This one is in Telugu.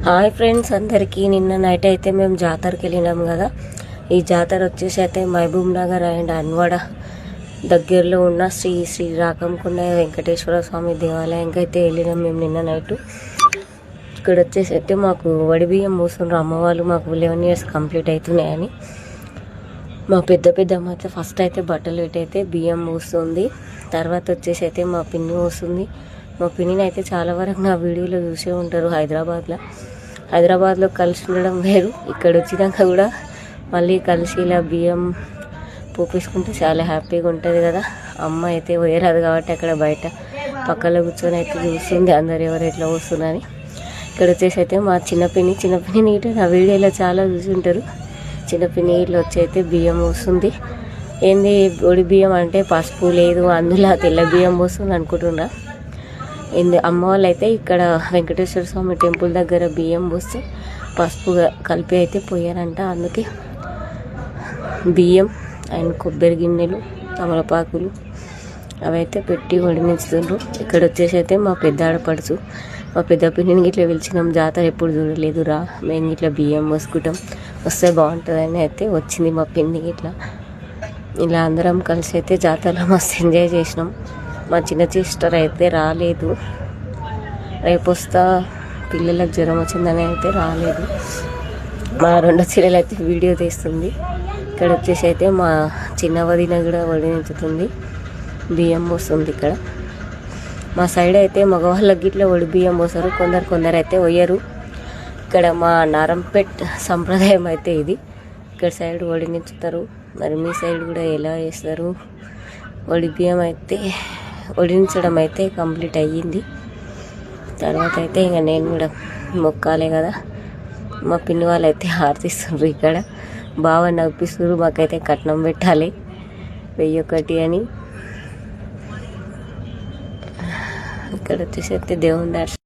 హాయ్ ఫ్రెండ్స్ అందరికీ. నిన్న నైట్ అయితే మేము జాతరకి వెళ్ళినాం కదా. ఈ జాతర వచ్చేసి అయితే మహబూబ్ నగర్ అండ్ అన్వాడ దగ్గరలో ఉన్న శ్రీ శ్రీ రాకంకొండ వెంకటేశ్వర స్వామి దేవాలయంకి అయితే వెళ్ళినాం మేము నిన్న నైట్. ఇక్కడ వచ్చేసి అయితే మాకు వడి బియ్యం పోస్తుండ్రు అమ్మవాళ్ళు. మాకు 11 years కంప్లీట్ అవుతున్నాయని మా పెద్దమ్మ అయితే ఫస్ట్ అయితే బట్టలు పెట్టయితే బియ్యం పోస్తుంది. తర్వాత వచ్చేసి అయితే మా పిన్ని పోస్తుంది. మా పిన్నిని అయితే చాలా వరకు నా వీడియోలో చూసే ఉంటారు. హైదరాబాద్లో కలిసి ఉండడం వేరు, ఇక్కడ వచ్చినాక కూడా మళ్ళీ కలిసి ఇలా బియ్యం పోపేసుకుంటే చాలా హ్యాపీగా ఉంటుంది కదా. అమ్మ అయితే పోయరాదు కాబట్టి అక్కడ బయట పక్కలో కూర్చొని అయితే చూస్తుంది అందరు ఎవరు ఎట్లా వస్తున్నారని. ఇక్కడ వచ్చేసి అయితే మా చిన్నపిన్ని నీట నా వీడియోలో చాలా చూసి ఉంటారు. చిన్నపిన్ని ఇట్లా వచ్చి అయితే బియ్యం పోస్తుంది. ఏంది ఒడి బియ్యం అంటే పసుపు లేదు అందులో తెల్ల బియ్యం పోస్తుంది అనుకుంటున్నా. అమ్మ వాళ్ళు అయితే ఇక్కడ వెంకటేశ్వర స్వామి టెంపుల్ దగ్గర బియ్యం పోస్తే పసుపు కలిపి అయితే పోయారంట. అందుకే బియ్యం అండ్ కొబ్బరి గిన్నెలు తమలపాకులు అవైతే పెట్టి వడినిస్తుండ్రు. ఇక్కడ వచ్చేసి అయితే మా పెద్ద ఆడపడుచు మా పెద్ద పిన్నిని ఇట్లా పిలిచినాం. జాతర ఎప్పుడు చూడలేదు రా, మేము ఇట్లా బియ్యం పోసుకుంటాం వస్తే బాగుంటుందని అయితే వచ్చింది మా పిన్ని. ఇలా అందరం కలిసి అయితే జాతరలో మస్తు ఎంజాయ్ చేసినాం. మా చిన్న సిస్టర్ అయితే రాలేదు, రేపు వస్తా పిల్లలకు జ్వరం వచ్చిందని అయితే రాలేదు. మా 2 చెల్లెలు అయితే వీడియో తీస్తుంది. ఇక్కడ వచ్చేసి అయితే మా చిన్న వదిన కూడా వడినించుతుంది, బియ్యం పోస్తుంది. ఇక్కడ మా సైడ్ అయితే మగవాళ్ళకి ఇట్లా ఒడి బియ్యం పోస్తారు, కొందరు అయితే పోయరు. ఇక్కడ మా నారంపేట్ సంప్రదాయం అయితే ఇది. ఇక్కడ సైడ్ వడినించుతారు. మరి మీ సైడ్ కూడా ఎలా చేస్తారు? ఒడి బియ్యం అయితే వడించడం అయితే కంప్లీట్ అయ్యింది. తర్వాత అయితే ఇంకా నేను కూడా మొక్కాలే కదా. మా పిన్ని వాళ్ళు అయితే హారతిస్తుండ్రు. ఇక్కడ బాగా నవ్విస్తున్నారు. మాకైతే కట్నం పెట్టాలి 1001 అని. ఇక్కడ వచ్చేసి అయితే దేవుని దర్శనం